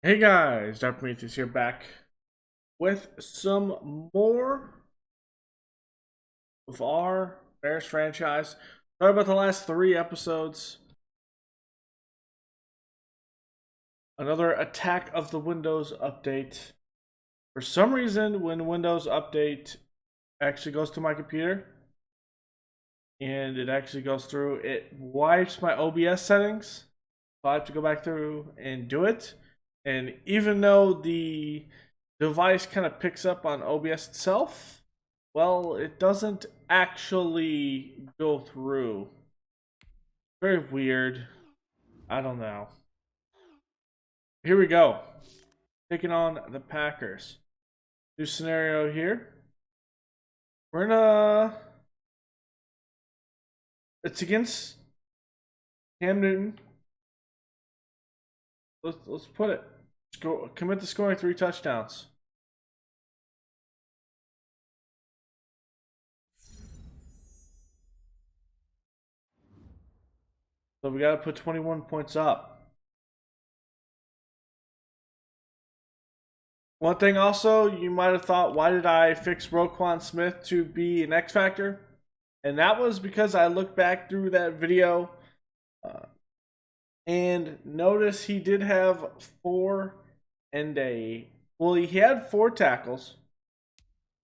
Hey guys, Dr. Prometheus here, back with some more of our Bears franchise. Sorry about the last 3 episodes. Another Attack of the Windows update. For some reason, when Windows Update actually goes to my computer, and it actually goes through, it wipes my OBS settings. So I have to go back through and do it. And even though the device kind of picks up on OBS itself, well, it doesn't actually go through. Very weird. I don't know. Here we go. Taking on the Packers. New scenario here. We're in it's against Cam Newton. Let's put it. Commit to scoring 3 touchdowns. So we got to put 21 points up. One thing also, you might have thought, why did I fix Roquan Smith to be an X Factor? And that was because I looked back through that video and noticed he did have 4 and he had 4 tackles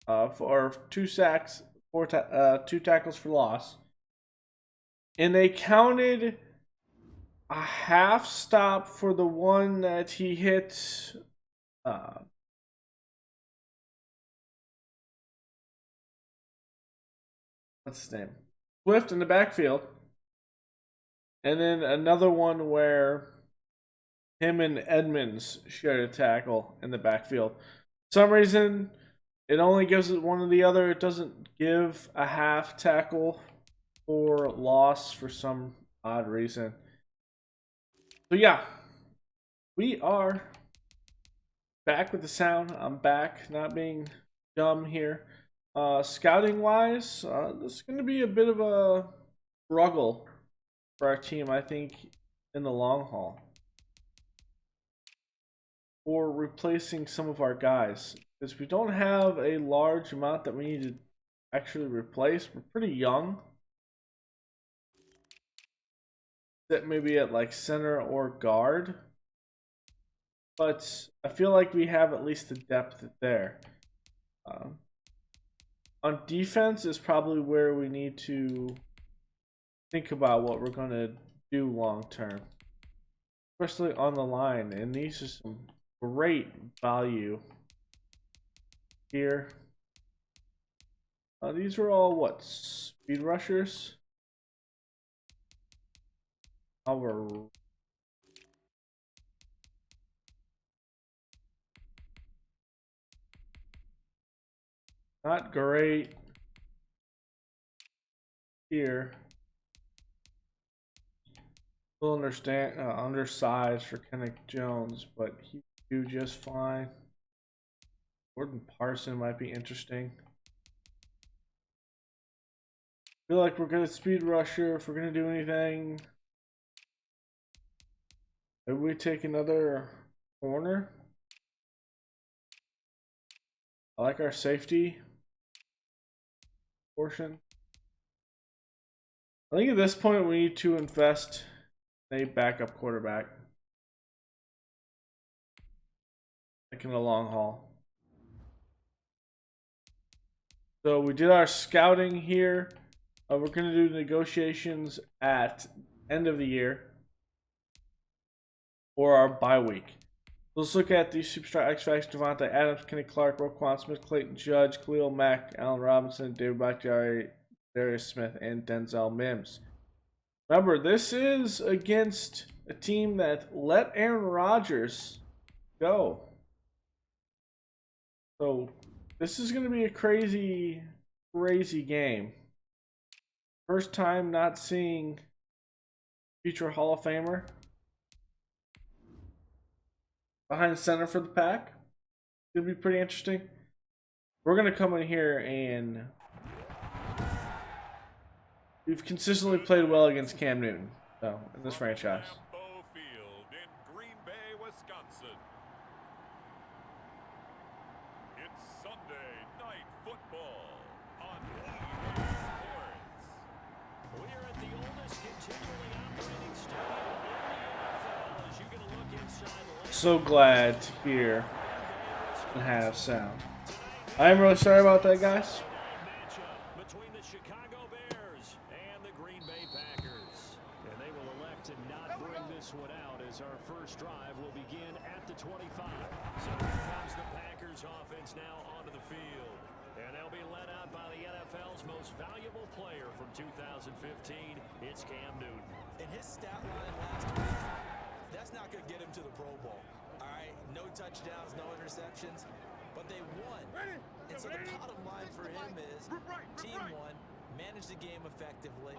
or 2 sacks, 2 tackles for loss. And they counted a half stop for the one that he hit. What's his name? Swift in the backfield. And then another one where him and Edmonds shared a tackle in the backfield. For some reason, it only gives it one or the other. It doesn't give a half tackle for loss for some odd reason. So yeah, we are back with the sound. I'm back, not being dumb here. Scouting wise, this is going to be a bit of a struggle for our team, I think, in the long haul. Or replacing some of our guys, because we don't have a large amount that we need to actually replace. We're pretty young. That maybe at like center or guard, but I feel like we have at least the depth there. On defense is probably where we need to think about what we're going to do long term, especially on the line. And these are some great value here. These are all what, speed rushers? Our not great here. Still understand undersized for Kenneth Jones, but he do just fine. Gordon Parson might be interesting. Feel like we're gonna speed rusher if we're gonna do anything. Maybe we take another corner. I like our safety portion. I think at this point we need to invest in a backup quarterback. Like in the long haul. So we did our scouting here. We're going to do negotiations at end of the year or our bye week. Let's look at these superstar X Factors: Devontae Adams, Kenny Clark, Roquan Smith, Clayton Judge, Khalil Mack, Allen Robinson, David Bakhtiari, Darius Smith, and Denzel Mims. Remember, this is against a team that let Aaron Rodgers go. So this is going to be a crazy game. First time not seeing future Hall of Famer behind center for the Pack. It's going to be pretty interesting. We're going to come in here and we've consistently played well against Cam Newton, so, in this franchise. In Green Bay, Wisconsin. Monday Night Football on Sports. We are at the oldest continually operating stadium in the NFL as you get a look inside. So glad to hear and have sound. I am really sorry about that, guys. Between the Chicago Bears and the Green Bay Packers. And they will elect to not bring this one out as our first drive will begin at the 25. So here comes the Packers offense now onto the field. And they'll be led out by the NFL's most valuable player from 2015. It's Cam Newton. And his stat line last week, that's not going to get him to the Pro Bowl. All right, no touchdowns, no interceptions, but they won. And so the bottom line for him is team won, managed the game effectively,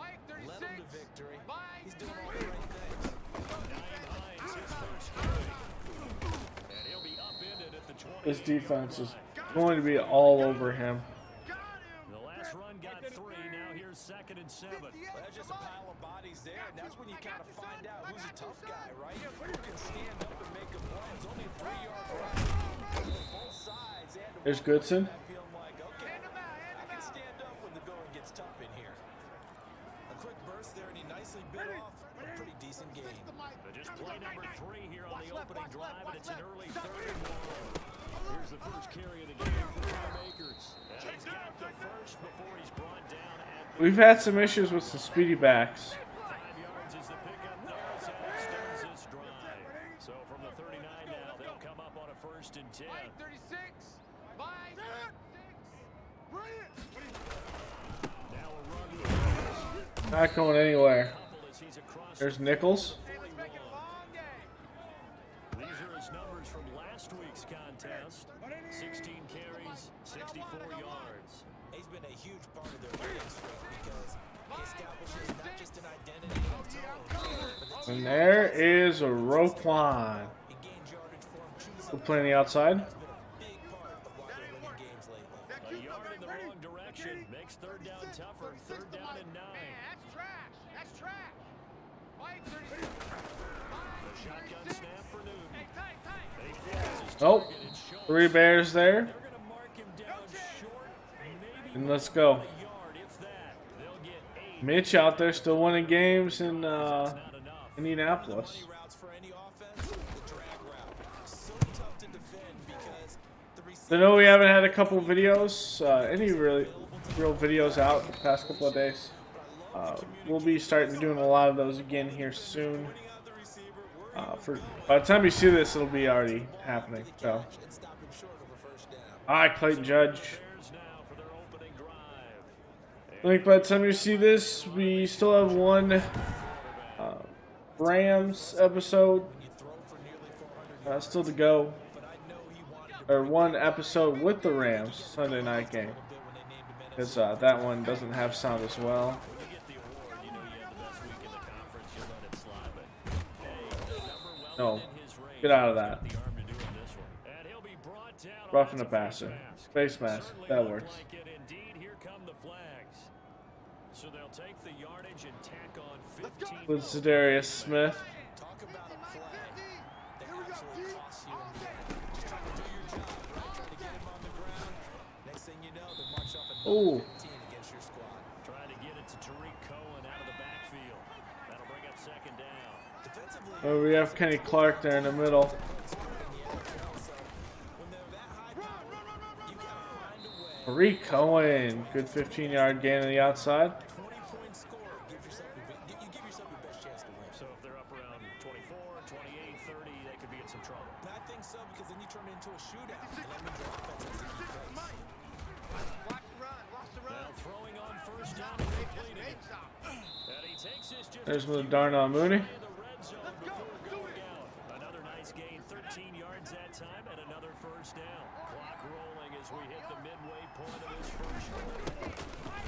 led them to victory. He's doing all the right things. His first carry. And he'll be upended at the 20. This defense is going to be all over him. The last run got 3. Now here's 2nd and 7. Well, there's just a pile of bodies there, and that's when you kind of find out who's a tough guy, right? Who can stand up and make a play. It's only a 3-yard run. Both sides. There's Goodson. Feeling like, okay, I can stand up when the going gets tough in here. A quick burst there, and he nicely bit off a pretty decent game. Just play number 3 here on the opening drive, and it's an early 3rd and 1. Here's the first carry of the game for Cam Akers. And he's got the first before he's brought down at We've had some issues with some speedy backs. 5 yards is the pickup there as it extends this drive. So from the 39 now, they'll come up on a 1st and 10. 36. Mike. 6. Now a run to the Not going anywhere. couple as he's across. There's Nichols. These are his numbers from last week's contest. 16 carries, 64 yards. He's been a huge part of their winning streak because he establishes not just an identity and tone, but the And there is a Roquan. he gains yardage for him. Choosing We're playing the outside. has been a big part of why they're winning games lately. A yard in the wrong direction makes 3rd down tougher. 3rd down and 9. That's trash. That's trash. Mike 36. The shotgun snap for Newton. Hey, tight. They force his Oh, target. It's short. 3 Bears there. They're going to mark him down short. Maybe And let's go. a yard, if that. They'll get 8. Mitch out there still winning games in Not enough. Indianapolis. Money routes for any offense, the drag route. So tough to defend because the I know we haven't had a couple videos, any really real videos out the past couple of days. We'll be starting doing a lot of those again here soon. For by the time you see this, it'll be already happening. So, and stop him short of a first down. all right, Clayton Judge. Bears now for their opening drive. I think by the time you see this, we still have one Rams episode You throw for nearly 400 still to go, but I know he wanted to or one episode with the Rams Sunday night game, bit when they named him in. because that one doesn't have sound as well. When you get the award, you know you had the best week in the conference. You let it slide, but hey, number well No, within his range. get out of that. The arm to do in this one. And he'll be brought down. Roughing on the passer. Face mask. Certainly That looked works. like it. Indeed, here come the flags. So they'll take the yardage and tack on 15. With Za'Darius Smith. Talk about a play that absolutely costs you in the end. Just trying to do your job, right? Trying to get him on the ground. Next thing you know, they march off Ooh. another 15 against your squad. Trying to get it to Tariq Cohen out of the backfield. That'll bring up 2nd down. Defensively, Oh, we have Kenny Clark there in the middle. when they're that high powered, you gotta find a way. Tariq Cohen, good 15-yard gain on the outside. 20-point score. Give yourself your best chance to win. So if they're up around 24, 28, 30, they could be in some trouble. I think so because then you turn it into a shootout, and that means your offense has to keep pace. Lost the run. Now throwing on 1st down and completing it. And he takes this just There's with Darnell Mooney. in the red zone before going out. Another nice gain, 13 yards that time, and another 1st down. Clock rolling as we hit the midway point of this first quarter.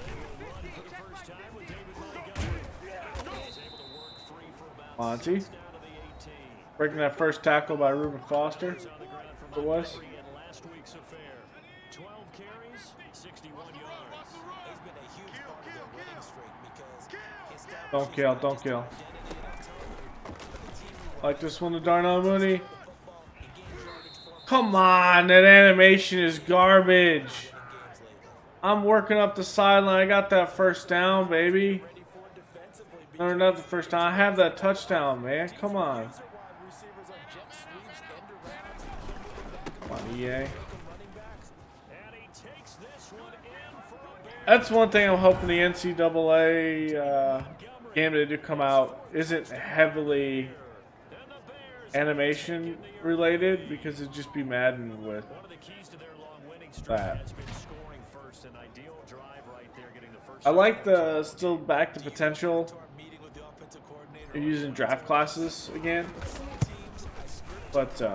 They will run for the first time with David Montgomery. He's able to work free for about Monty. 6 down to the 18. Breaking that first tackle by Reuben Foster. On the ground for It was. Montgomery in last week's affair. 12 carries, 61 yards. He's been a huge part of their winning streak because he establishes Don't kill, not don't just an kill. identity and autonomy, but the team Like this one to Darnell Mooney. football. He gains yardage for him Come on, that animation is garbage. In games lately. I'm working up the sideline. I got that first down, baby. Ready for it defensively. No, not the first down. I have that touchdown, man. Come on. Wide receivers on jet sweeps, end arounds, Come on, EA. running backs. And he takes this one in for a Bears. That's one thing I'm hoping the NCAA game they do come out isn't heavily And the Bears animation related, because it'd just be Madden with One of the keys to their long winning streak that. has been scoring first. An ideal drive right there, getting the first. I like the still back to potential. To our meeting with the offensive coordinator. They're using draft classes again, Some teams I script but in the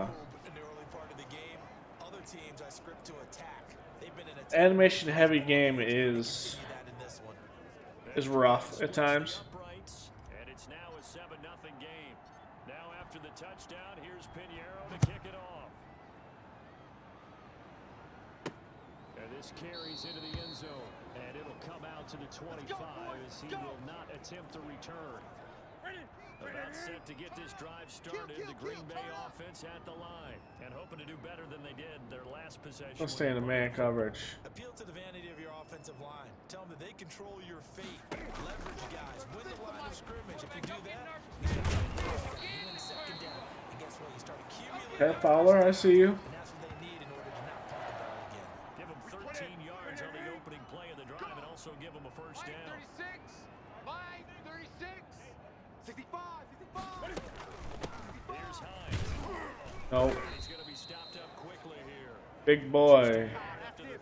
early part of the game. Other teams I script to attack. They've been in attack. animation heavy game is See that in this one. rough at times. Uprights, and it's now a 7-0 game. Now after the touchdown, here's Pinheiro to kick it off. And this carries into the end zone, and it'll come out to the 25 as he will not attempt to return. About set to get this drive started, the Green Bay offense at the line, and hoping to do better than they did their last possession. Let's stay in the man coverage. Appeal to the vanity of your offensive line. Tell them that they control your fate. Leverage guys. Win the line of scrimmage. If you do that, you win second down. And guess what? You start accumulating. Okay, Fowler, I see you. And that's what they need in order to not punt the ball again. Give him 13 yards on the opening play of the drive, and also give him a first Line down. 36. Line 36. 65. 65. Here's Hines. Nope. He's going to be stopped up quickly here. Big boy.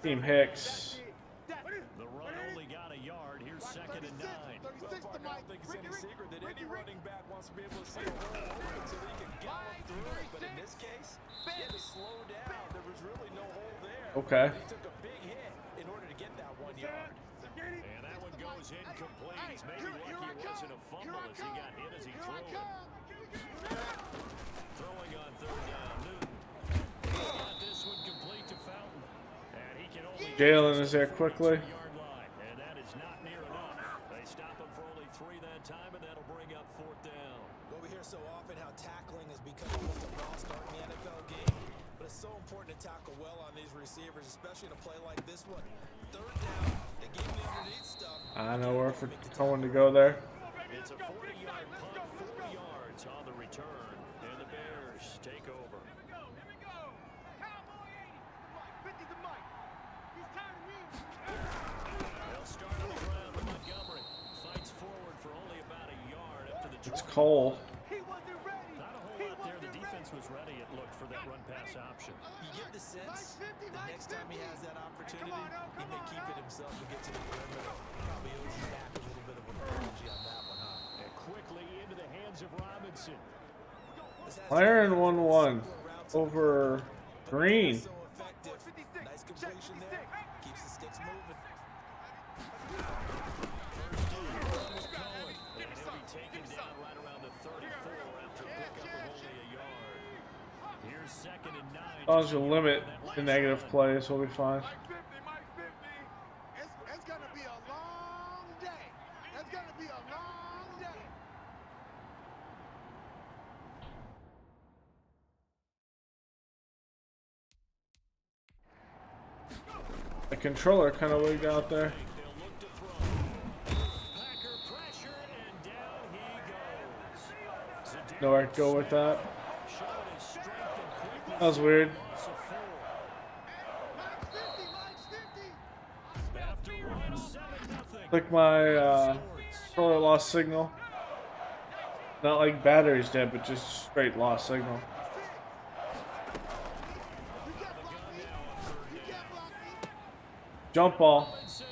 Team Hicks. The run only got a yard. Here's second and 9. I don't think it's any secret that any running back wants to be able to see a hole open so they can gallop through it. But in this case, he had to slow down. There was really no hole there. Okay. He took a big hit in order to get that 1 yard. And that one goes incomplete. He's maybe lucky it wasn't a fumble as he got hit as he threw it. Throwing on third down. Newton. He's got this one complete to Fountain. And he can only Jalen is there quickly. yard line. And that is not near enough. They stop him for only 3 that time, and that'll bring up fourth down. Well, we hear so often how tackling has become almost a lost art in the NFL game. But it's so important to tackle well on these receivers, especially in a play like this one. Third down, they gave me underneath stuff. I know where for Cohen to go there. It's a 40-yard punt, 4 yards on the return, and the Bears take over. Here we go. Cowboy 80. 50 to Mike. He's tired of me. They'll start on the ground with Montgomery. Fights forward for only about a yard up to the 20. It's Cole. He wasn't ready. Not a whole lot there. The defense was ready, it looked, for that run-pass option. You get the sense the next time he has that opportunity, he may keep it himself and get to the perimeter. Probably owes his back a little bit of apology on that one, huh? And quickly into the hands of Robinson. Iron 1-1 over Green. So effective. Nice completion there. Keeps the sticks moving. Cohen. And he'll be taken down right around the 34 after a pickup of only a yard. Here's second and 9. As long as you limit the negative plays, we'll be fine. Mike 50. Mike 50. It's going to be a long day. It's going to be a long day. The controller kind of wigged out there. They'll look to throw. Packer pressure, and down he goes. Zidane Nowhere to go with that. showing his strength and quickness. That was weird. Loss of 4. Mike 50. Mike 50. After one, 7-0. Click my controller lost signal. Not like battery's dead, but just straight lost signal. You can't block me. You can't block me. Jump ball With a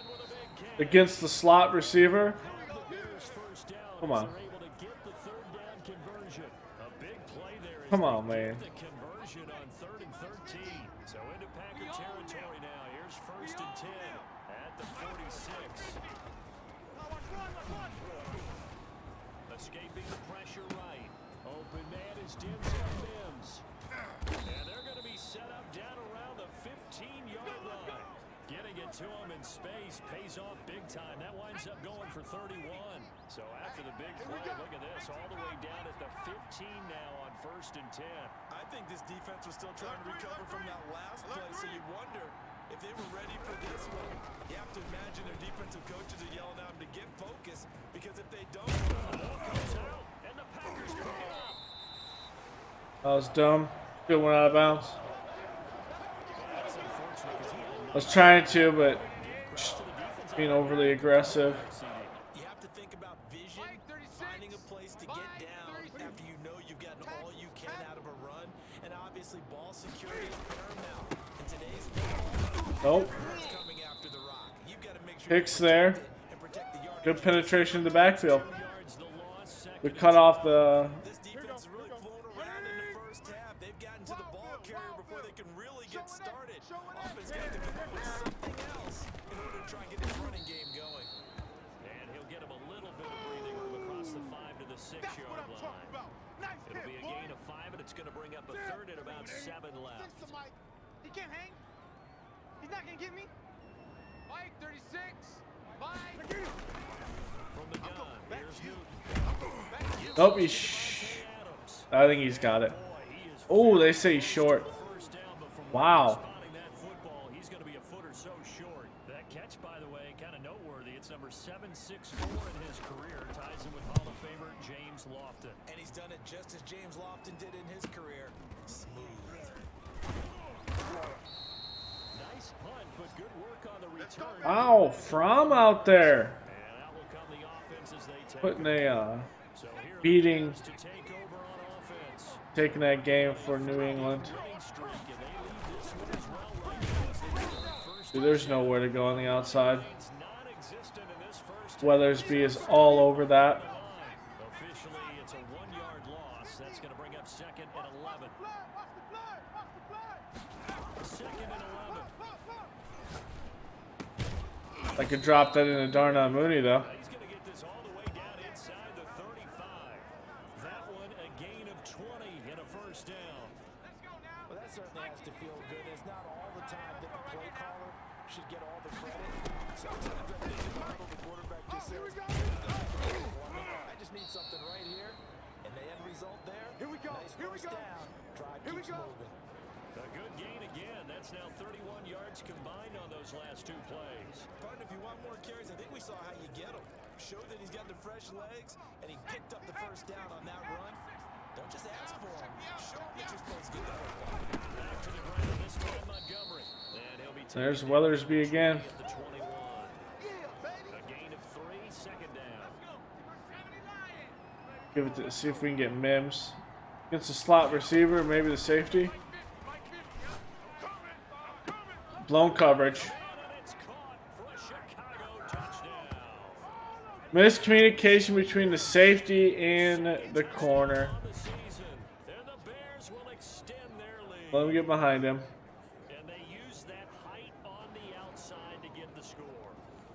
big kick. against the slot receiver. The Bears first down. Come on. They're able to get the third down conversion. A big play there. as Come they on, get man. The conversion on 3rd and 13. So into Packer territory now. Here's 1st and 10 at the 46. Escaping the pressure right. Open man is Denzel Mims. And they're going to be set up down around the 15-yard line. Getting it to him in space this pays off big time. That winds up going for 31. So after the big play, look at this, all the way down at the 15 now on 1st and 10. I think this defense was still trying to recover from that last play, so you wonder if they were ready for this one. You have to imagine their defensive coaches are yelling at them to get focused, because if they don't, The ball comes out, and the Packers pick it up. That was dumb. Good one out of bounds. That's unfortunate because he had I was trying to, but being overly aggressive. you have to think about vision, finding a place to get down after you know you've gotten all you can out of a run, and obviously ball security is paramount. In today's football, Nope. it's coming after the rock. You've got to make sure Picks you there. protect it and protect the yardage. Good penetration in the backfield. yards the loss, second We cut off the. This defense is really flown around in the first half. They've gotten to the ball carrier before they can really get started. Offense got to come up with something else in order to try and get this running game going. And he'll get him a little bit of breathing room across the 5 to the 6-yard line. It'll be a gain of 5, and it's going to bring up a third and about 7 left. He can't hang. He's not gonna get me. Mike 36. Mike. From the gun, here's Newton. Nope. I think he's got it. Oh, they say he's short. First down, but from Wow. spotting that football, he's going to be a foot or so short. That catch, by the way, kind of noteworthy. It's number 764 in his career. Ties him with Hall of Famer James Lofton. And he's done it just as James Lofton did in his career. Smooth. Nice punt, but good work on the return. Ow, Fromm out there. And out will come the offense as they take Putting a So here are the beating, Bears to take over on offense. taking that game for New England. Winning streak, and they lead this one as well right now as they get their first Dude, there's nowhere to go on the outside. It's non-existent in this first Weathersby is all over that. Officially, it's a 1-yard loss. That's going to bring up 2nd and 11. 2nd and 11. I could drop that into Darnell Mooney though. He's going to get this all the way down inside the 35. That one a gain of 20 and a first down. Well, that certainly has to feel good. It's not all the time that the play caller should get all the credit. Sometimes I think in the middle, the quarterback just says, I just need something right here. And the end result there, Here we go. nice Here we first go. down. Drive Here we keeps go. moving. A good gain again. That's now 31 yards combined on those last 2 plays. Partner, if you want more carries, I think we saw how you get them. Show that he's got the fresh legs, and he picked up the first down on that run. Don't just ask for him. Show him that you're supposed to get the football. Back to the ground this time, Montgomery. And he'll be There's taken Weathersby again. at the 21. A gain of 3, 2nd down. Give it to see if we can get Mims against the slot receiver, maybe the safety. Blown coverage. And it's caught for a Chicago touchdown. Miscommunication between the safety and the corner. On the season, and the Bears will extend their lead. Let me get behind him. And they use that height on the outside to get the score.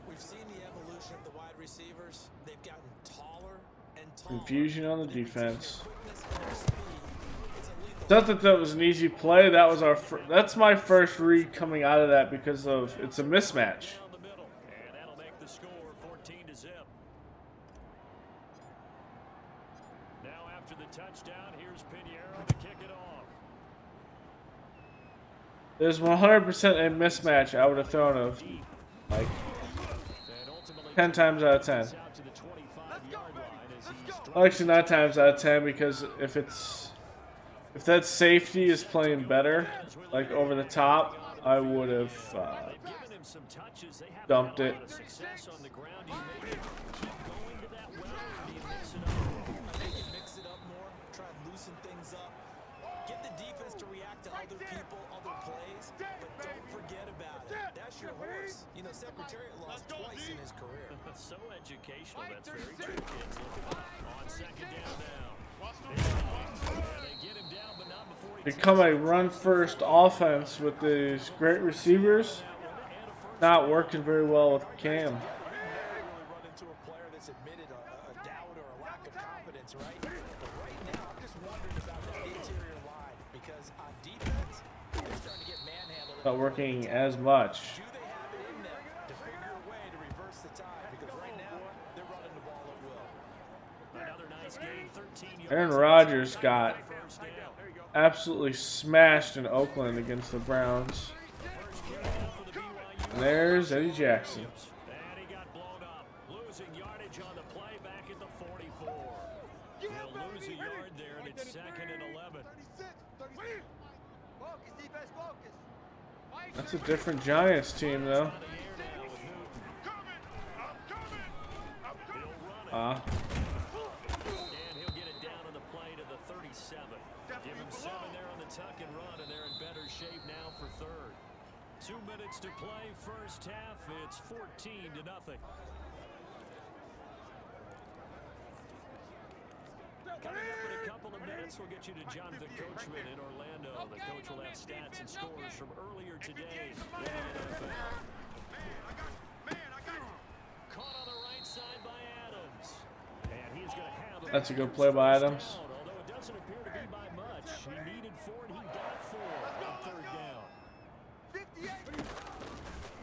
We've seen the evolution of the wide receivers. They've gotten taller and taller. Confusion on the defense. Quickness and their speed. It's a lethal. It's not that that was an easy play. That was our. That's my first read coming out of that because of it's a mismatch. Down the middle, and that'll make the score 14-0. Now after the touchdown, here's Pinheiro to kick it off. There's 100% a mismatch. I would have thrown a like And ultimately 10 times out of 10. out to the 25-yard line as he's Well, actually, 9 times out of 10 because if that safety is playing better, like over the top, I would have given him some touches. They haven't dumped had a it. lot of success on the ground. He may keep going to that well, or do you mix it up? I think you mix it up more, try and loosen things up. Get the defense to react to other people, other plays, but don't forget about it. That's your horse. You know, Secretariat lost twice in his career. So educational. That's very true, kids. On 2nd down now. They get him down, but not before he become a run-first offense with these great receivers. Not working very well with Cam. Really run into a player that's admitted a doubt or a lack of confidence, right? But right now, I'm just wondering about that interior line because on defense, they're starting to get manhandled. Not working as much. Do they have it in them to figure a way Aaron Rodgers got absolutely smashed in Oakland against the Browns. And there's Eddie Jackson. And he got blown up, losing yardage on the play back at the 44. He'll lose a yard there, and it's 2nd and 11. That's a different Giants team, though. And he'll get it down on the play to the 37. Give him 7 there on the tuck and run, and they're in better shape now for 3rd. 2 minutes to play, first half. It's 14-0. Coming up in a couple of minutes, we'll get you to Jonathan Coachman in Orlando. The coach will have stats and scores from earlier today in the NFL. Caught on the right side by Adams. And he's going to have That's a good play by Adams. Although it doesn't appear to be by much. He needed 4 and he got 4 on 3rd down.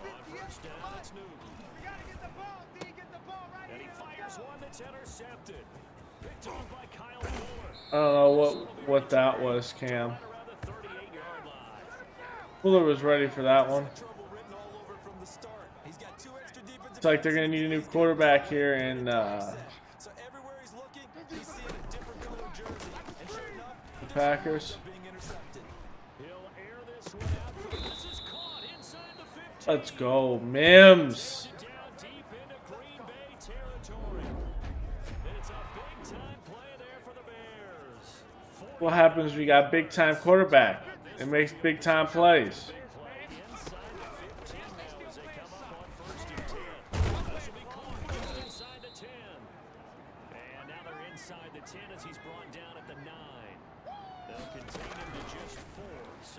On first down, it's Newton. And he fires one that's intercepted. Picked off by Kyle Fuller. I don't know what that was, Cam. Around the 38-yard line. Fuller was ready for that one. Trouble written all over from the start. He's got 2 extra defensive. It's like they're going to need a new quarterback here in So everywhere he's looking, he's seeing a different color jersey. And sure enough, the Packers. being intercepted. He'll air this one out. This is caught inside the 15. Let's go, Mims. Down deep into Green Bay territory. And it's a big-time play there for the Bears. What happens when you got big-time quarterback? It makes big-time plays. Play inside the 15 now as they come up on 1st and 10. This will be caught inside the 10. And now they're inside the 10 as he's brought down at the 9. They'll contain him to just 4.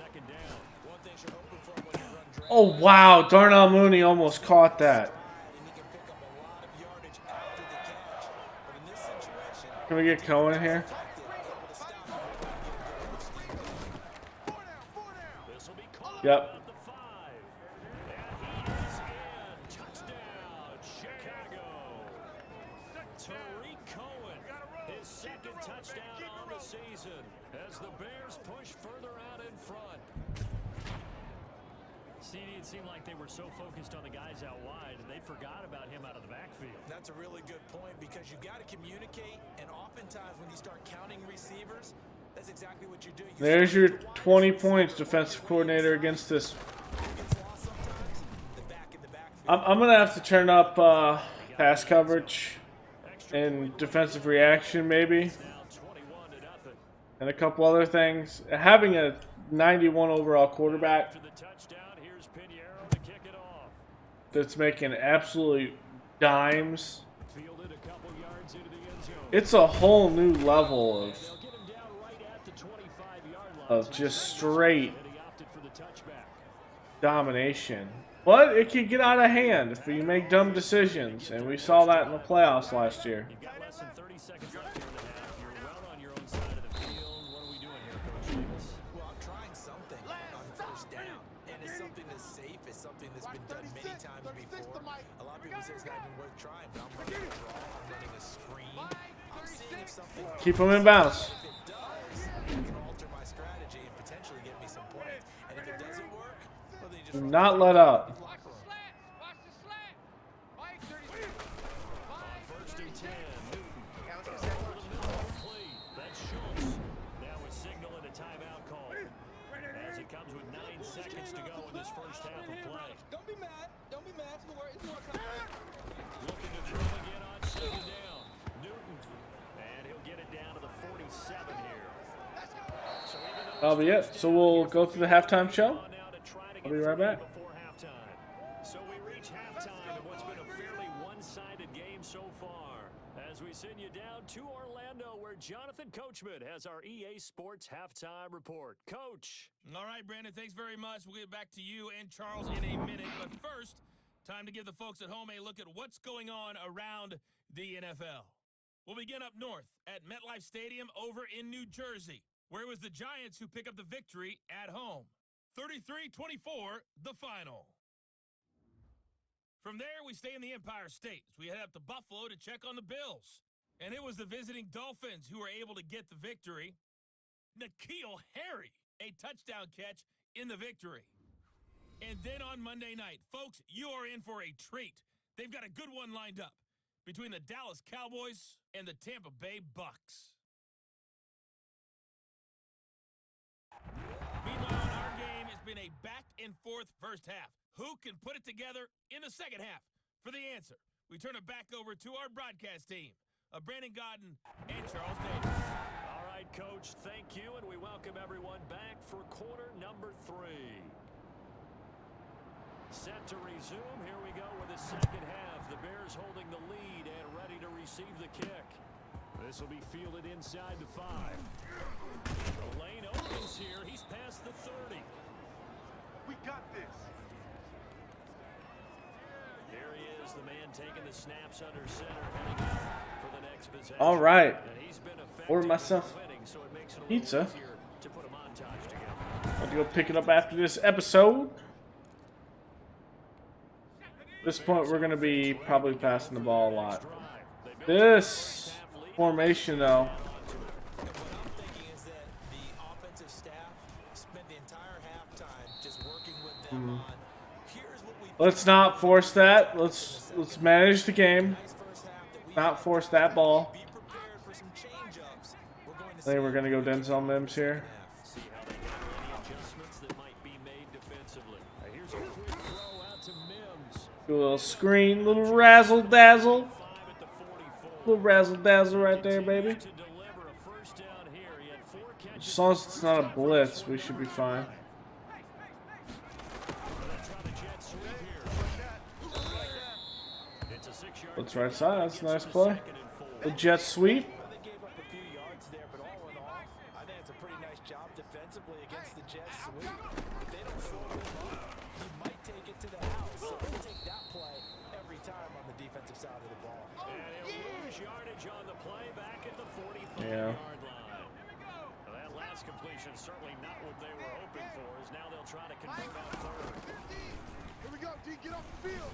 2nd down. One thing you're hoping for when you run drag. Oh, wow. Darnell Mooney almost caught that. And he can pick up a lot of yardage after the catch. But in this situation, Can we get Cohen here? This will be caught Yep. at the 5. And he is in. Touchdown, Chicago. Tariq Cohen, his 2nd touchdown on the season as the Bears push further out in front. CD, it seemed like they were so focused on the guys out wide, and they forgot about him out of the backfield. that's a really good point because you got to communicate. And oftentimes when you start counting receivers, that's exactly what you do. You There's start your with the wide 20 receivers, points, defensive coordinator, against this. gets lost sometimes. The back in the backfield. I'm going to have to turn up pass coverage and defensive reaction, maybe, Now 21-0. and a couple other things. Having a 91 overall quarterback After the touchdown, here's Pinheiro to kick it off. that's making absolutely dimes. Fielded a couple yards into the end zone. It's a whole new level They'll get him down right at the 25-yard line. of just straight And he opted for the touchback. domination. But it can get out of hand if you make dumb decisions, and we saw that in the playoffs last year. You've got less than 30 seconds left here in the half. You're well on your own side of the field. What are we doing here, Coach Davis? Well, I'm trying something on 1st down. And it's something that's safe. It's something that's been done many times before. A lot of people say it's not even worth trying, but I'm running a draw. I'm running a screen. I'm seeing if something Keep them in bounds. If it does, it can alter my strategy and potentially get me some points. And if it doesn't work, well, then you just Do run not the let up. locker room. On 1st and 10, Newton. Complete. That's Schultz. Now a signal and a timeout call. As it comes with 9 seconds to go in this first half of play. Don't be mad. Don't be mad. It's more time. Looking to throw again on 2nd down. Newton. And he'll get it down to the 47 here. So even though That'll be it. So we'll go through the halftime show. on now to try to I'll get be right back. before halftime. So we reach halftime in what's been a fairly one-sided game so far. As we send you down to Orlando, where Jonathan Coachman has our EA Sports halftime report. Coach. All right, Brandon, thanks very much. We'll get back to you and Charles in a minute. But first, time to give the folks at home a look at what's going on around the NFL. We'll begin up north at MetLife Stadium over in New Jersey, where it was the Giants who pick up the victory at home. 33-24, the final. From there, we stay in the Empire State as we head up to Buffalo to check on the Bills. And it was the visiting Dolphins who were able to get the victory. N'Keal Harry, a touchdown catch in the victory. And then on Monday night, folks, you are in for a treat. They've got a good one lined up between the Dallas Cowboys and the Tampa Bay Bucks. Meanwhile, in our game, it's been a back-and-forth first half. Who can put it together in the second half? For the answer, we turn it back over to our broadcast team of Brandon Godden and Charles Davis. All right, Coach, thank you, and we welcome everyone back for quarter number 3. Set to resume. Here we go with the second half. The Bears holding the lead and ready to receive the kick. This will be fielded inside the 5. The lane opens here. He's past the 30. We got this. Here he is, the man taking the snaps under center, heading out for the next possession. All right. And he's been effective Order myself in winning, so it makes it a pizza. little easier to put a montage together. I'll go pick it up after this episode. At this point, we're going to be probably passing the ball a lot. This formation, though. And what I'm thinking is that the offensive staff spent the entire halftime just working with them on here's what we Let's not force that. Let's manage the game. nice first half that we Not force that ball. be prepared for some change-ups. We're going to I think we're going to go Denzel Mims here. See how they handle any adjustments that might be made defensively. Here's a quick throw out to Mims. Do a little screen, little razzle dazzle. 5 at the 44. Little razzle dazzle right there, baby. To deliver a first down here. He had 4 catches. As long as it's not a blitz, we should be fine. They'll try the jet sweep here. It's a 6-yard Let's right side. That's a nice play. 2nd and 4. The jet sweep. Well, they gave up a few yards there, but all in all, I think it's a pretty nice job defensively against the Jets sweep. If they don't slow him up, he might take it to the house. So we'll take that play every time on the defensive side of the ball. And he'll lose yardage on the play back at the 45-yard Yeah. line. Well, that last completion certainly not what they were hoping for, as now they'll try to convert on 3rd. Here we go, D. Get off the field.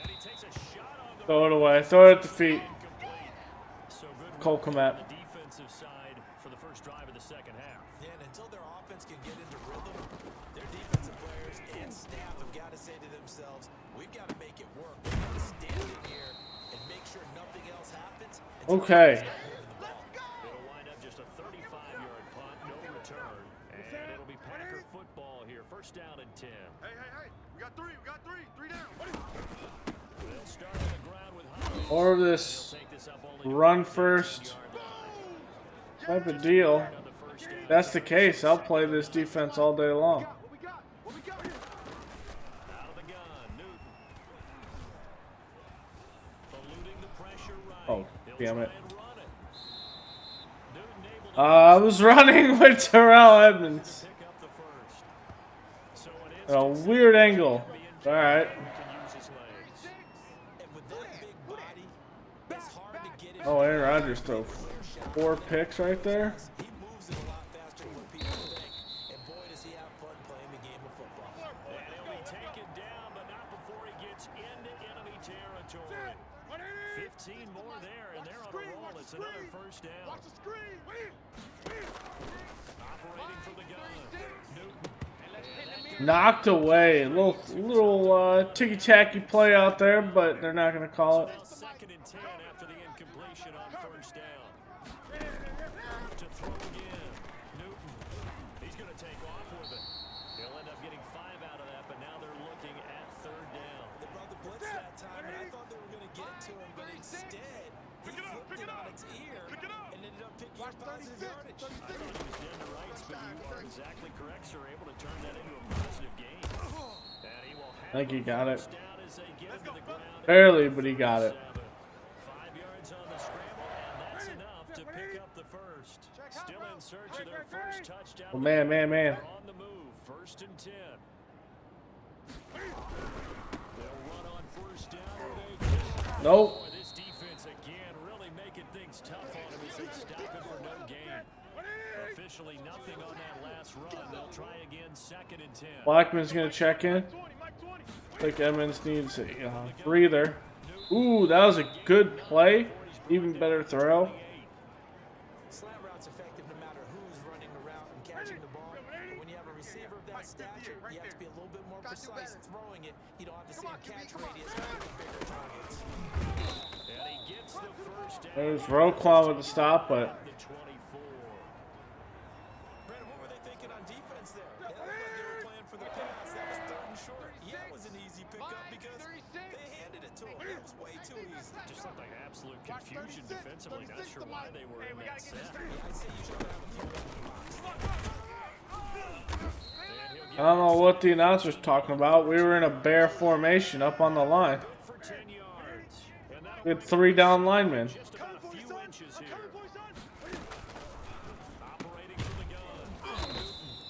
And he takes a shot on the Throw it away. Throw it at the feet. incomplete. So good Cole work Kmet. on the defensive side for the first drive of the second half. And until their offense can get into rhythm, their defensive players and staff have got to say to themselves, we've got to make it work. We've got to stand in here and make sure nothing else happens. Okay. It'll wind up just a 35-yard punt, no return. And it'll be Packer football here. First down and 10. Hey. We got 3. We got 3. 3 down. They'll start on the ground with Hopkins. Or this Take this up only to run the first 15-yard line. type of deal. On the first down. If that's the case, I'll play this defense all day long. What we got? What we got here? Out of the gun, Newton. Eluding the pressure right. Oh, He'll damn try it. and run it. Newton able to I was running with Terrell Edmonds. pick up the first. So it is At a weird angle. All right. can use his legs. And with that big body, it's hard to get it. Oh, Aaron Rodgers threw 4 picks right there. He moves it a lot faster than what people think. And boy, does he have fun playing the game of football. And he'll be taken down, but not before he gets into enemy territory. 15 more there, and they're on a roll. It's another first down. Watch the screen. Operating from the gun. Newton. Knocked away. A little ticky-tacky play out there, but they're not going to call it. Now 2nd and 10 after the incompletion on first down. To throw again. Newton. He's going to take off with it. He'll end up getting 5 out of that, but now they're looking at 3rd down. They brought the blitz that time, and I thought they were going to get to him, but instead, he flipped it on its ear and ended up picking up positive yardage. I thought he was dead to rights, but you are exactly correct, sir. Able to turn that into a positive gain. And he will have I think he got it. first down as they get him to the ground. Barely, but he got it. 5 yards on the scramble, and that's enough to pick up the first. Still in search of their first touchdown. Oh, man. They're on the move. 1st and 10. They'll run on first down with a Nope. Boy, this defense again really making things tough on him as they stop him for no gain. Officially nothing on that last run. They'll try again 2nd and 10. Blackman's going to check in. I think Edmonds needs a breather. Ooh, that was a good play. Even better throw. Slant route's effective no matter who's running the route and catching the ball. But when you have a receiver of that stature, you have to be a little bit more precise throwing it. You don't have the same catch radius for bigger targets. And he gets the first down. There's Roquan with the stop, but The 24. Brandon, what were they thinking on defense there? They looked like they were playing for the pass. That was third and short. Yeah, it was an easy pickup because they handed it to him. That was way too easy. Just looked like absolute confusion defensively. Not sure why they were in that set. Yeah, I'd say you should have a few in the box. I don't know what the announcer's talking about. We were in a bear formation up on the line. For 10 yards. And that'll We had 3 down linemen. just about a few inches here. Operating from the gun.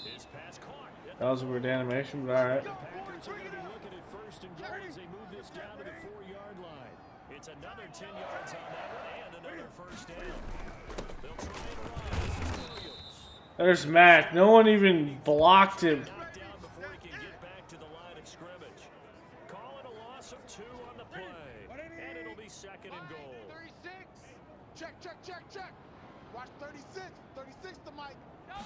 His pass caught. That was a weird animation, but alright. The Packers are going to be looking at first and goal as they move this down to the 4-yard line. It's another 10 yards on that one and another first down. They'll try and run. This is Williams. There's Mac. No one even blocked him. Knocked down before he can get back to the line of scrimmage. Call it a loss of 2 on the play. And it'll be second and goal. 36. Check, check, check, check. Watch 36. 36 to Mike. Now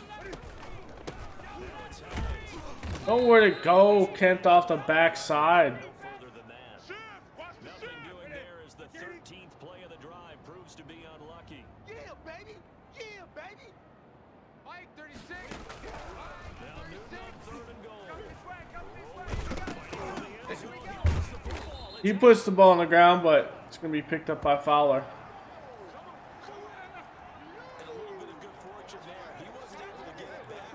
it's Hines. Nowhere to go. Kent off the backside. No further than that. Nothing doing there as the 13th play of the drive proves to be unlucky. Yeah, baby. Yeah, baby. Mike, 36. Now Newton on third and goal. He puts the ball on the ground, but it's going to be picked up by Fowler. And a little bit of good fortune there. He wasn't able to get it back,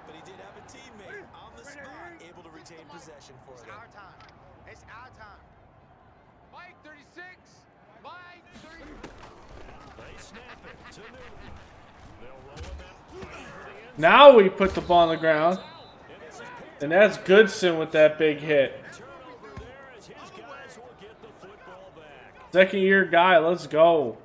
but he did have a teammate on the spot able to retain possession for It's them. our time. It's our time. Mike, 36. Mike, 30. They snap it to Newton. They'll roll it back for the end. Now we put the ball on the ground. And that's Goodson with that big hit. Turnover there as his guys will get the football back. Second year guy, let's go.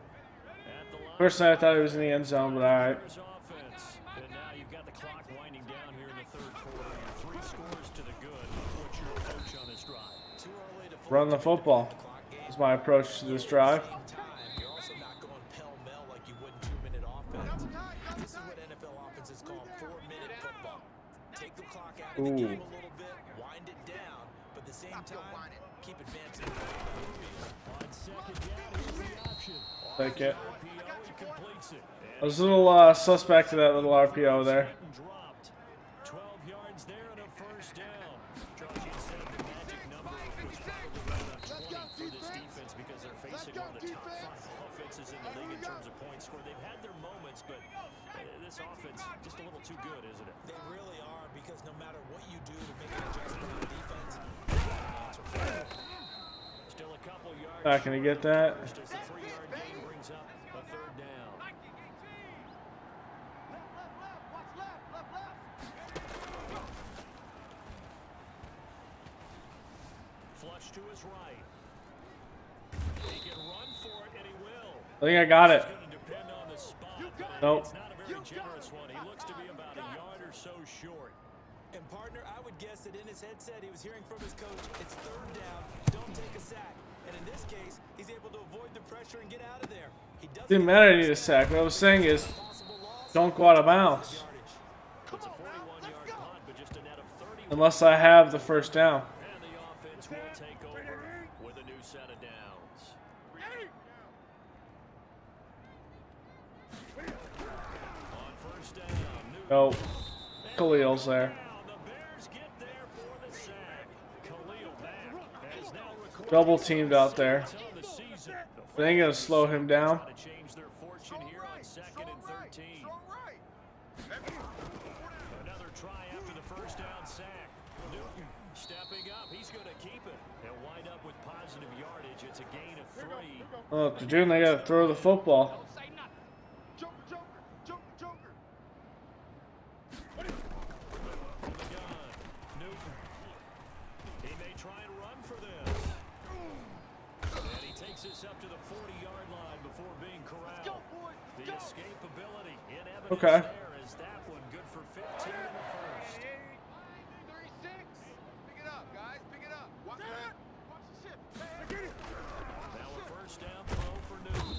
At the line. First I thought he was in the end zone, but alright. Bears offense. And now you've got the clock winding down here in the third quarter. 3 scores to the good. What's your approach on this drive? Too early to Run the football is my approach to this drive. Time, you're also not going pell-mell like you would in 2-minute offense. This is what NFL offenses call 4-minute football. Take the clock out of the game a little bit, wind it down, but at the same time, keep advancing. On second down, here's the option. Take it. RPO, he completes it. I was a little suspect to that little RPO there. And dropped. 12 yards there and a first down. Josh, you said the magic number was probably around 20 for this defense because they're facing one of the top 5 offenses in the league in terms of points scored. They've had their moments, but this offense just a little too good, isn't it? They really are, because no matter what you do to make an adjustment on defense, you got an answer for it. Still a couple yards. Not gonna get that. Just as the 3-yard gain brings up a third down. Flush to his right. He can run for it, and he will. I think I got it. It's going to depend on the spot, but Nope. it's not a very generous one. He looks to be about a yard or so short. And partner, I would guess that in his headset he was hearing from his coach, it's third down, don't take a sack. And in this case, he's able to avoid the pressure and get out of there. He doesn't Didn't matter I need a sack. What I was saying is, possible loss. don't go out of bounds. Yardage. It's a 41-yard punt, but just a net of 30. Unless I have the first down. And the offense will take over with a new set of downs. On first down, Oh, Khalil's there. Now the Bears get there for the sack. Khalil Mack has now recorded Double teamed out there. on the season. They ain't gonna slow him down. Trying to change their fortune here on second and 13. Another try after the first down sack. Newton stepping up. He's going to keep it and wind up with positive yardage. It's a gain of 3. Oh, to do, they gotta throw the football. Joker, Joker, Joker, Joker. From the gun, Newton. He may try and run for this. And he takes this up to the 40-yard line before being corralled. The escapability in evidence Okay. there is that one good for 15 in the first. 36. Pick it up, guys. Pick it up. Watch the ship. Now a first down throw for Newton.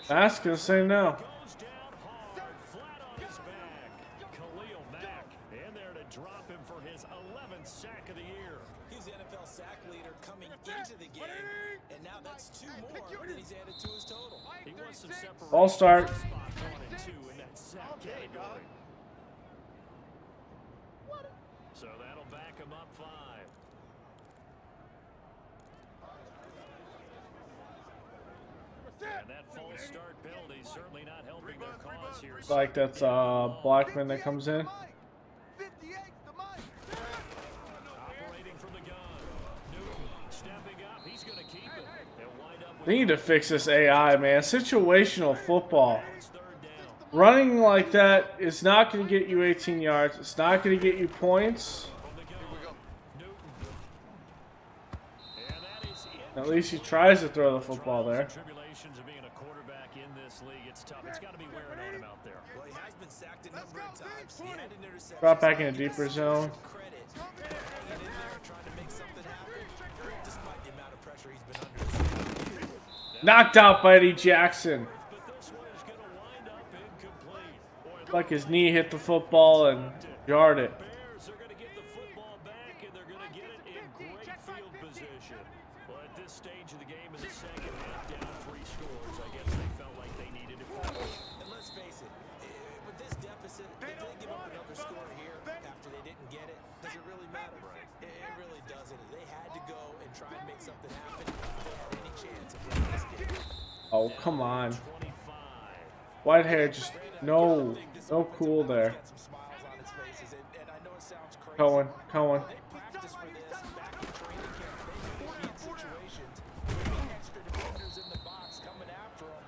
Ask gonna say no. Goes down hard, flat on his back. Khalil Mack in there to drop him for his 11th sack of the year. He's the NFL sack leader coming into the game, and now that's 2 more that he's added to his total. He wants some separation. Ball start. Spot 1 and 2 in that sack category. So that'll back him up 5. And that false start penalty certainly not helping their cause here. Like that's Blackman that comes in. Operating from the gun. Newton stepping up. He's going to keep it. And wind up with They need to fix this AI, man. Situational football. it's 3rd down. Running like that is not going to get you 18 yards. It's not going to get you points. From the gun. Newton. And that is in. At least he tries to throw the football there. Tribulations of being a quarterback in this league. It's tough. It's got to be wearing on him out there. Well, he has been sacked a number of times. He had an interception. Drop back in a deeper zone. Credit hanging in there, trying to make something happen, despite the amount of pressure he's been under. Knocked out by Eddie Jackson. But this one is going to wind up incomplete. Boy, Like his knee hit the football and jarred it. Bears are going to get the football back, and they're going to get it in great field position. Well, at this stage of the game in the second half, down 3 scores, I guess they felt like they needed to win. And let's face it, with this deficit, if they give up another score here after they didn't get it, does it really matter? It really doesn't. They had to go and try and make something happen if they had any chance of winning this game. Oh, come on. 25. Whitehair just no cool there. Got some smiles on his faces, and I know it sounds crazy. Cohen. They practice for this back in training camp. They may be in situations with the extra defenders in the box coming after them,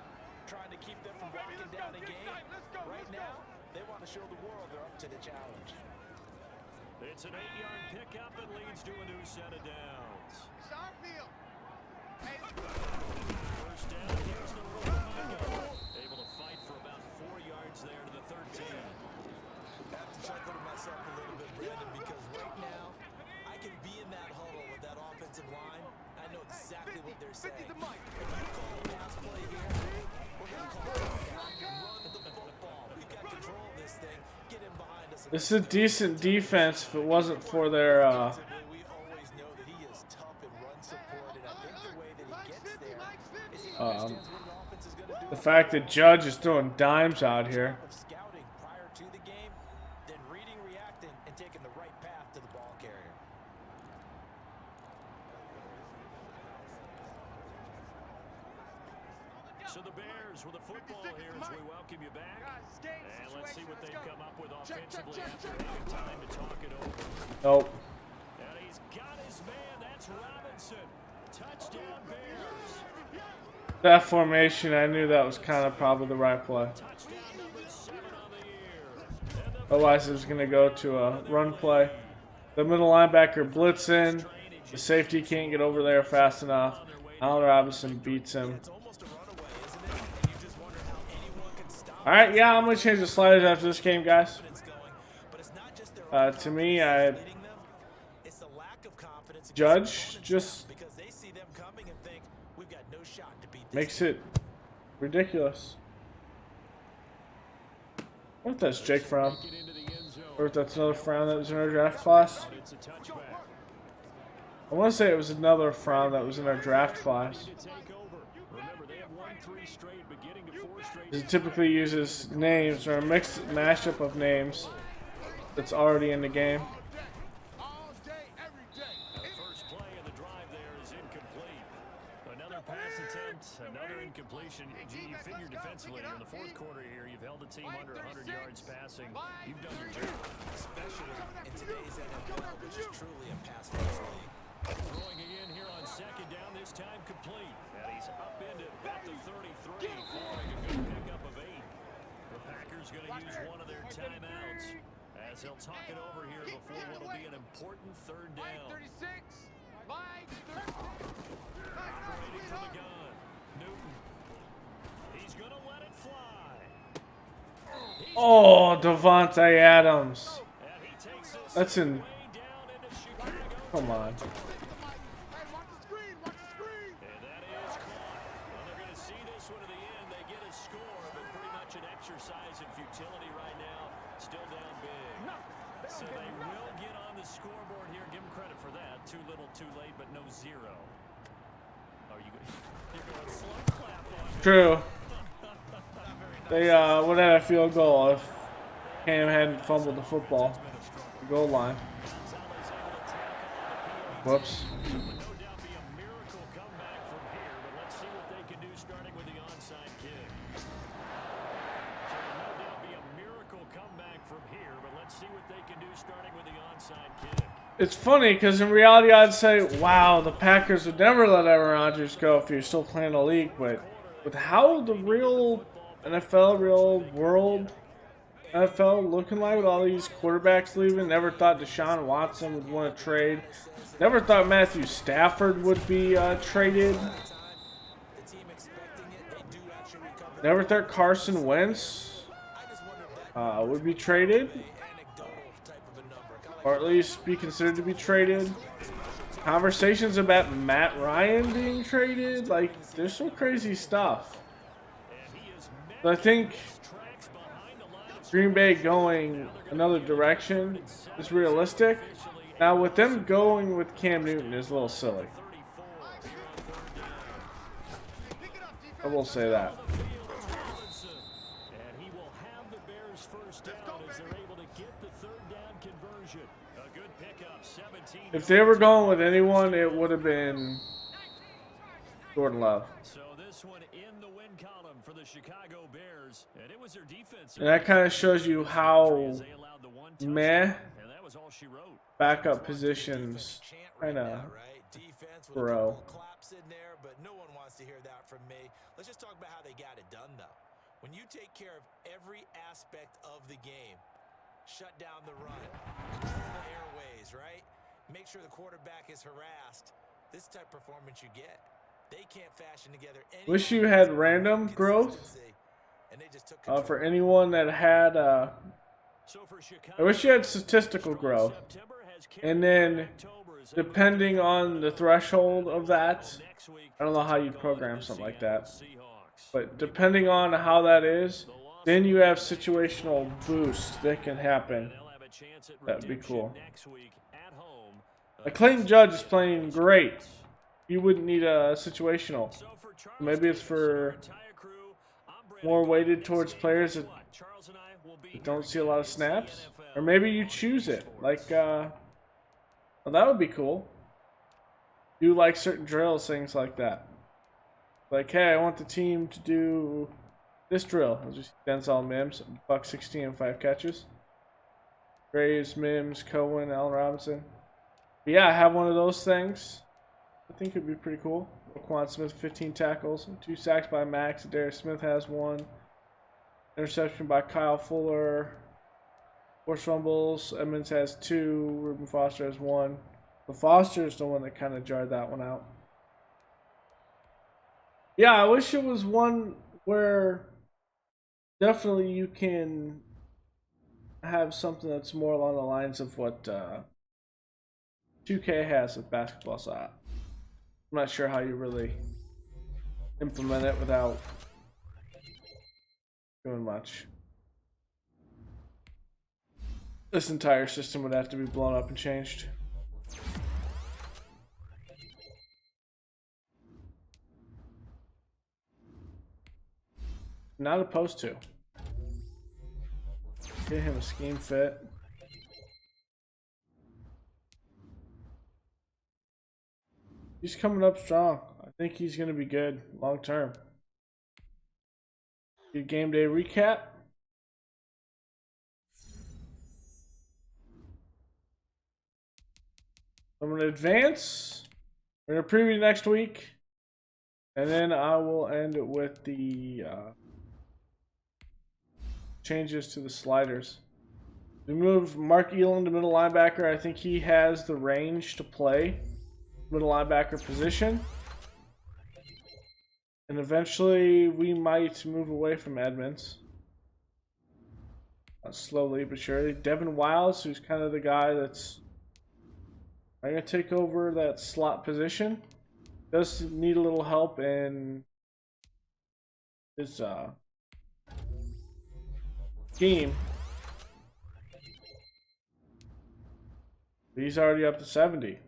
trying to keep them from walking down a game. Right now, they want to show the world they're up to the challenge. It's an 8-yard pickup and leads to a new set of downs. First down, here's the Romago. Able to fight for about 4 yards there to the 13. I have to chuckle to myself a little bit, Brandon, because right now, I can be in that huddle with that offensive line. I know exactly what they're saying. If you call a pass play here, we're going to call it run the football. We've got control of this thing. Get in behind us. This is a decent defense if it wasn't for their We always know that he is tough in run support, and I think the way that he gets there is he understands what an offense is going to do. the fact that Judge is throwing dimes out here. Of scouting prior to the game, then reading, reacting, and taking the right path to the ball carrier. So the Bears with a football here as we welcome you back. And let's see what they've come up with offensively after having time to talk it over. Nope. And he's got his man. That's Robinson. Touchdown Bears. That formation, I knew that was kind of probably the right play. Touchdown number 7 on the year. And the Otherwise, it was going to go to a run play. The middle linebacker blitz in. The safety can't get over there fast enough. Allen Robinson beats him. It's almost a runaway, isn't it? And you just wonder how anyone can stop Alright, yeah, I'm going to change the sliders after this game, guys. confidence going. But it's not just their To me, I leading them. It's the lack of confidence against Judge opponents just because they see them coming and think we've got no shot to beat this makes team. it ridiculous. What if that's Jake Fromm? get into the end zone. Or if that's another Fromm that was in our draft class? It's a touchback. I want to say it was another Fromm that was in our draft class. To take over. Remember, they have won 3 straight, but getting to 4 straight. It typically uses names or a mixed mashup of names that's already in the game. All day, every day. The first play of the drive there is incomplete. Another pass attempt, another incompletion. Gee, you figure defensively in the 4th quarter here, you've held the team under 100 yards passing. You've done your job. Especially in today's NFL, which is truly a pass-first league. Throwing again here on 2nd down, this time complete. And he's upended at the 33, following a good pickup of 8. The Packers going to use one of their timeouts as they'll talk it over here before what will be an important 3rd down. 36. Operating from the gun. Newton. He's going to let it fly. Oh, Devontae Adams. And he takes this That's in. way down into Chicago. Come on. Hey, watch the screen. Watch the screen. And that is caught. Well, they're going to see this one to the end. They get a So they will get on the scoreboard here. Give them credit for that. Too little, too late, but no zero. Oh, you're going slow clap on. True. They would have had a field goal if Cam hadn't fumbled the football. The goal line. Whoops. No doubt be a miracle comeback from here, but let's see what they can do starting with the onside kick. So no doubt be a miracle comeback from here, but let's see what they can do starting with the onside kick. It's funny because in reality I'd say, wow, the Packers would never let Aaron Rodgers go if you're still playing the league, but with how the real NFL, real world NFL looking like with all these quarterbacks leaving, never thought Deshaun Watson would want to trade. Never thought Matthew Stafford would be traded. Never thought Carson Wentz would be traded. Or at least be considered to be traded. Conversations about Matt Ryan being traded. Like, there's some crazy stuff. But I think Green Bay going another direction is realistic. Now, with them going with Cam Newton is a little silly. I will say that. And he will have the Bears first down as they're able to get the third down conversion. A good pickup, 17. If they were going with anyone, it would have been Jordan Love. So this one in the win column for the Chicago Bears, and it was their defense. And that kind of shows you how They allowed the one touchdown, meh and that was all she wrote. backup positions kind of grow. Claps in there, but no one wants to hear that from me. Let's just talk about how they got it done, though. When you take care of every aspect of the game, shut down the run, control the airways, right? Make sure the quarterback is harassed. This type of performance you get. They can't fashion together any Wish you had random growth and they just took for anyone that had. So for Chicago, I wish you had statistical growth, September has and then depending on the threshold of that, I don't know how you'd program something like that, but depending on how that is, then you have situational boosts that can happen. That'd be cool. Like Clayton Judge is playing great. You wouldn't need a situational. Maybe it's for more weighted towards players that don't see a lot of snaps, or maybe you choose it. Like, well, that would be cool. Do like certain drills, things like that. Like, hey, I want the team to do this drill. I'll just Denzel Mims, $116 and 5 catches. Graves, Mims, Cohen, Allen Robinson. But yeah, I have one of those things. I think it'd be pretty cool. Roquan Smith, 15 tackles, 2 sacks by Max. Darius Smith has 1. Interception by Kyle Fuller. 4 fumbles. Edmonds has 2. Reuben Foster has 1. The Foster is the one that kind of jarred that one out. Yeah, I wish it was one where definitely you can have something that's more along the lines of what 2K has with basketball side. I'm not sure how you really implement it without doing much. This entire system would have to be blown up and changed. Not opposed to. Get him a scheme fit. He's coming up strong. I think he's going to be good long term. Good game day recap. I'm going to advance. We're going to preview next week. And then I will end with the changes to the sliders. We moved Mark Elam to middle linebacker. I think he has the range to play middle linebacker position. And eventually we might move away from Edmonds. Slowly but surely. Devin Wiles, who's kind of the guy that's going to take over that slot position. Does need a little help in his scheme. He's already up to 70.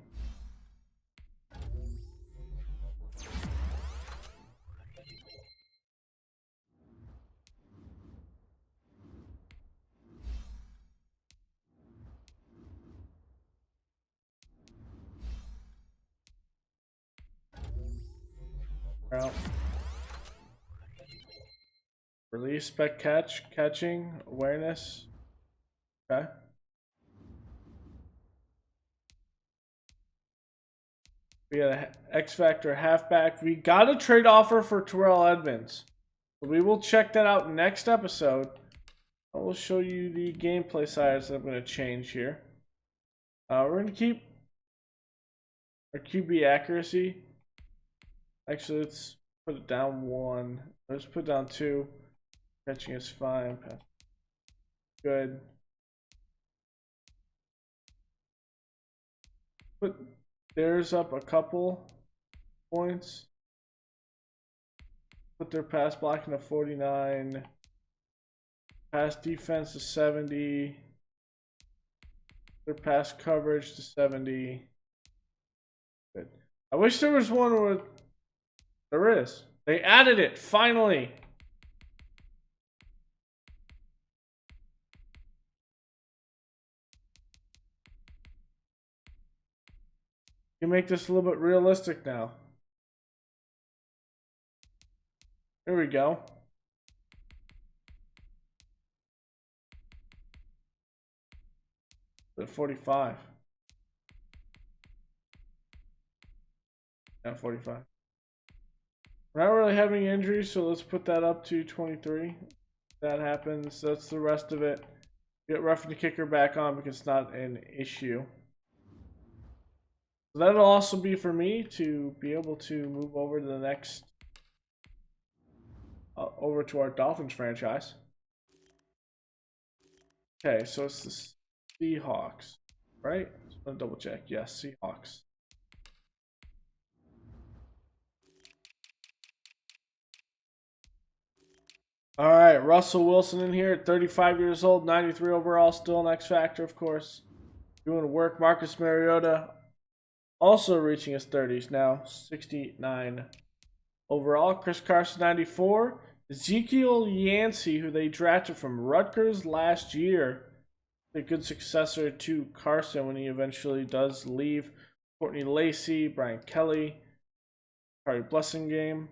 Out. Release, spec catching, awareness. Okay. We got a X Factor halfback. We got a trade offer for Terrell Edmonds. We will check that out next episode. I will show you the gameplay sides that I'm going to change here. We're going to keep our QB accuracy. Actually, let's put it down 1. Let's put it down 2. Catching is fine. Good. Put theirs up a couple points. Put their pass blocking to 49. Pass defense to 70. Their pass coverage to 70. Good. I wish there was one where there is. They added it finally. You make this a little bit realistic now. Here we go. At 45. Yeah, 45. We're not really having injuries, so let's put that up to 23. That happens. That's the rest of it. Get roughing the kicker back on because it's not an issue. So that'll also be for me to be able to move over to the next, over to our Dolphins franchise. Okay, so it's the Seahawks, right? Just want to double check. Yes, Seahawks. All right, Russell Wilson in here at 35 years old, 93 overall, still an X Factor, of course. Doing work. Marcus Mariota also reaching his 30s now, 69 overall. Chris Carson, 94. Ezekiel Yancey, who they drafted from Rutgers last year, a good successor to Carson when he eventually does leave. Courtney Lacey, Brian Kelly, Harry Blessingame.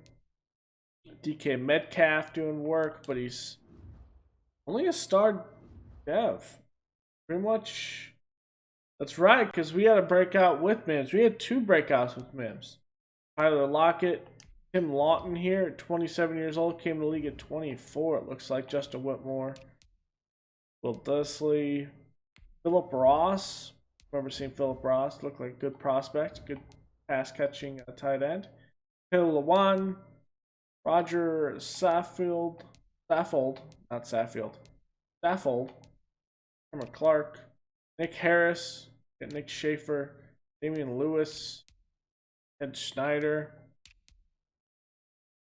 DK Metcalf doing work, but he's only a star dev. Pretty much. That's right, because we had a breakout with Mims. We had 2 breakouts with Mims. Tyler Lockett, Tim Lawton here at 27 years old, came to the league at 24. It looks like Justin Whitmore, Will Dussley, Philip Ross. Remember seeing Philip Ross? Looked like a good prospect, good pass catching tight end. Hill Lewan. Roger Saffold, not Saffield, Saffold, Cameron Clark, Nick Harris, Nick Schaefer, Damian Lewis, Ed Schneider,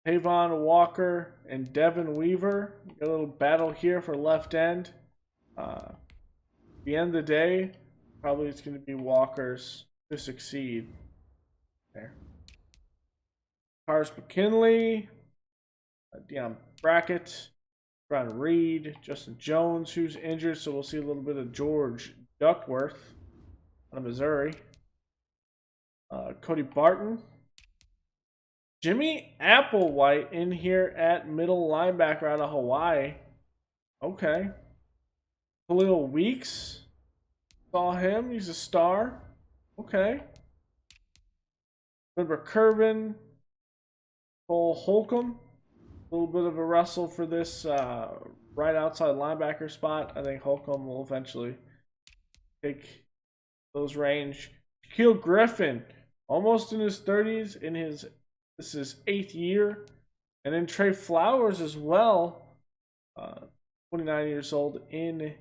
Havon Walker, and Devin Weaver. Got a little battle here for left end. At the end of the day, probably it's going to be Walker's to succeed. There. Cars McKinley. Deion Brackett, Brian Reed, Justin Jones, who's injured, so we'll see a little bit of George Duckworth out of Missouri. Cody Barton. Jimmy Applewhite in here at middle linebacker out of Hawaii. Okay. Khalil Weeks. Saw him. He's a star. Okay. Remember Curvin. Cole Holcomb. A little bit of a wrestle for this right outside linebacker spot. I think Holcomb will eventually take those range. Shaquille Griffin, almost in his 30s, this is his 8th year. And then Trey Flowers as well, 29 years old, into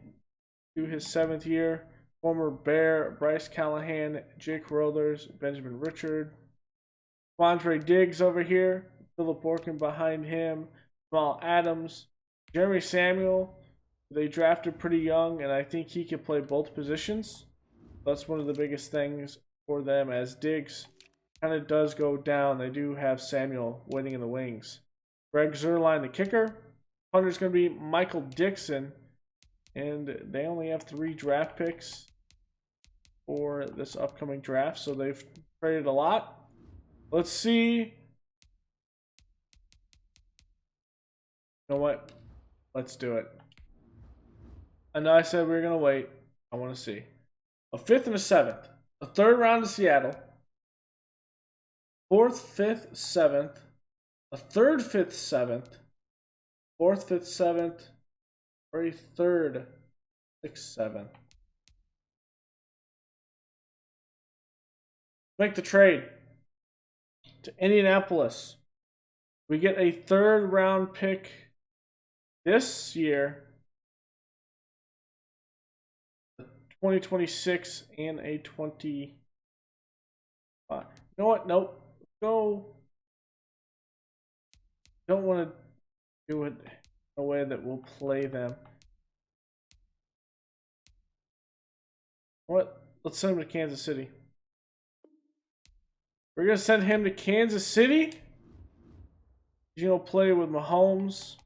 his 7th year. Former Bear, Bryce Callahan, Jake Rollers, Benjamin Richard. Quandre Diggs over here. Philip Borkin behind him, Jamal Adams, Jeremy Samuel. They drafted pretty young, and I think he can play both positions. That's one of the biggest things for them, as Diggs kind of does go down. They do have Samuel waiting in the wings. Greg Zuerlein, the kicker. Punter's going to be Michael Dixon. And they only have 3 draft picks for this upcoming draft, so they've traded a lot. Let's see. You know what? Let's do it. I know I said we were going to wait. I want to see. A 5th and a 7th. A 3rd round to Seattle. 4th, 5th, 7th. A 3rd, 5th, 7th. 4th, 5th, 7th. Or a 3rd, 6th, 7th. Make the trade to Indianapolis. We get a 3rd round pick this year, 2026, and a 25. You know what? Nope. Go. Don't want to do it in a way that will play them. What? Let's send him to Kansas City. We're going to send him to Kansas City. You know, play with Mahomes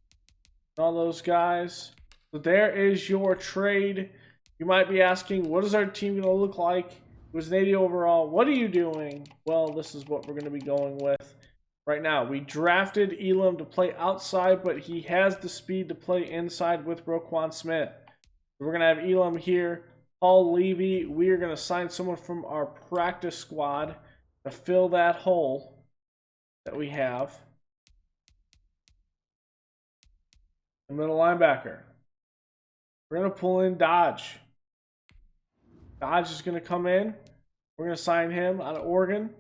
and all those guys. So there is your trade. You might be asking, what is our team going to look like? It was an 80 overall. What are you doing? Well, this is what we're going to be going with right now. We drafted Elam to play outside, but he has the speed to play inside with Roquan Smith. We're going to have Elam here. Paul Levy. We are going to sign someone from our practice squad to fill that hole that we have. The middle linebacker. We're going to pull in Dodge. Dodge is going to come in. We're going to sign him out of Oregon.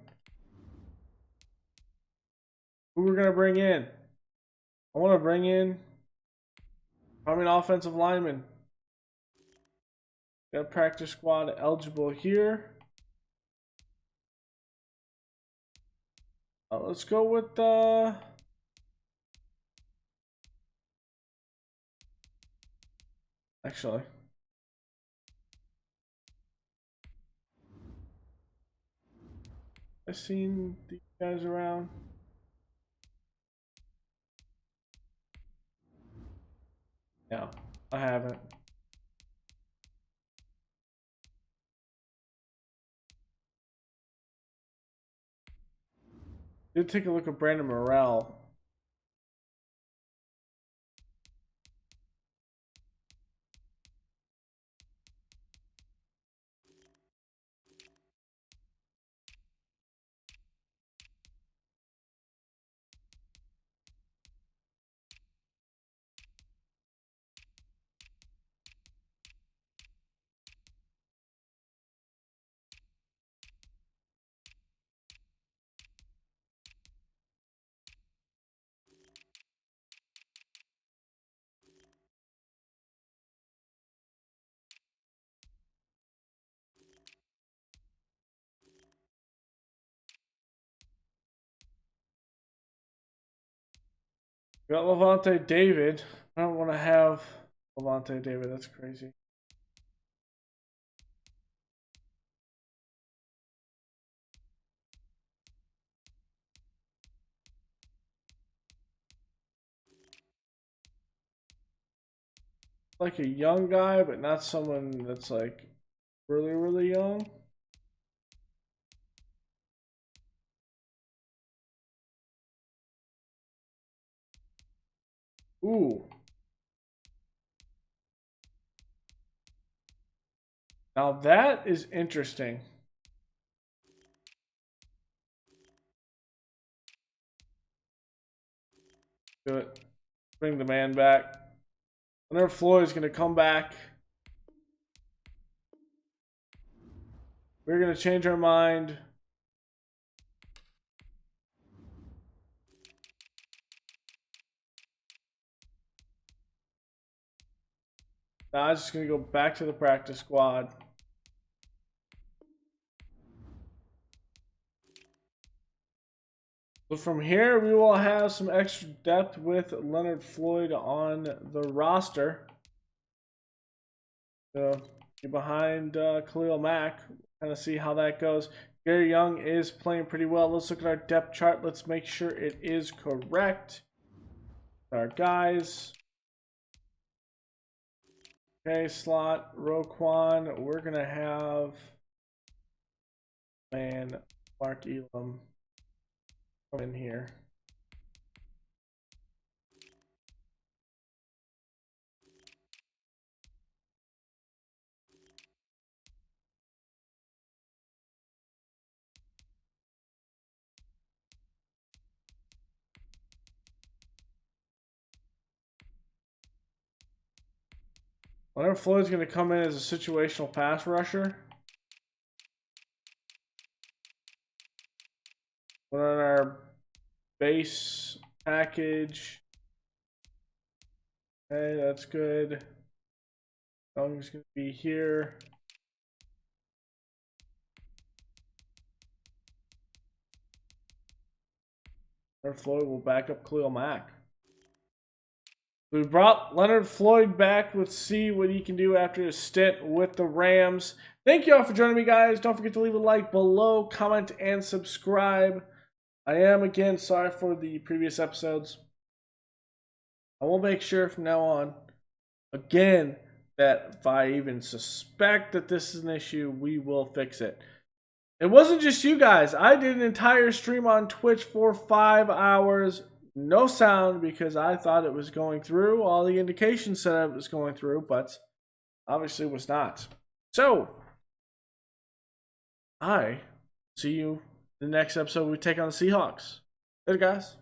Who we're going to bring in? I want to bring in probably an offensive lineman. Got a practice squad eligible here. Let's go with actually. I've seen these guys around. No, I haven't. Did take a look at Brandon Morrell. Got Levante David. I don't want to have Levante David. That's crazy. Like a young guy, but not someone that's like really, really young. Ooh. Now that is interesting. Do it. Bring the man back. Leonard Floyd's going to come back. We're going to change our mind. Now I'm just going to go back to the practice squad. So from here, we will have some extra depth with Leonard Floyd on the roster. So behind Khalil Mack. Kind of see how that goes. Gary Young is playing pretty well. Let's look at our depth chart. Let's make sure it is correct. Our guys. Okay, slot, Roquan. We're going to have Mark Elam come in here. Leonard Floyd's going to come in as a situational pass rusher. Put on our base package. Okay, that's good. Young's going to be here. Leonard Floyd will back up Khalil Mack. We brought Leonard Floyd back. Let's see what he can do after his stint with the Rams. Thank you all for joining me, guys. Don't forget to leave a like below, comment, and subscribe. I am, again, sorry for the previous episodes. I will make sure from now on, again, that if I even suspect that this is an issue, we will fix it. It wasn't just you guys. I did an entire stream on Twitch for 5 hours. No sound because I thought it was going through. All the indications said it was going through, but obviously it was not. So, I see you in the next episode we take on the Seahawks. Later, guys.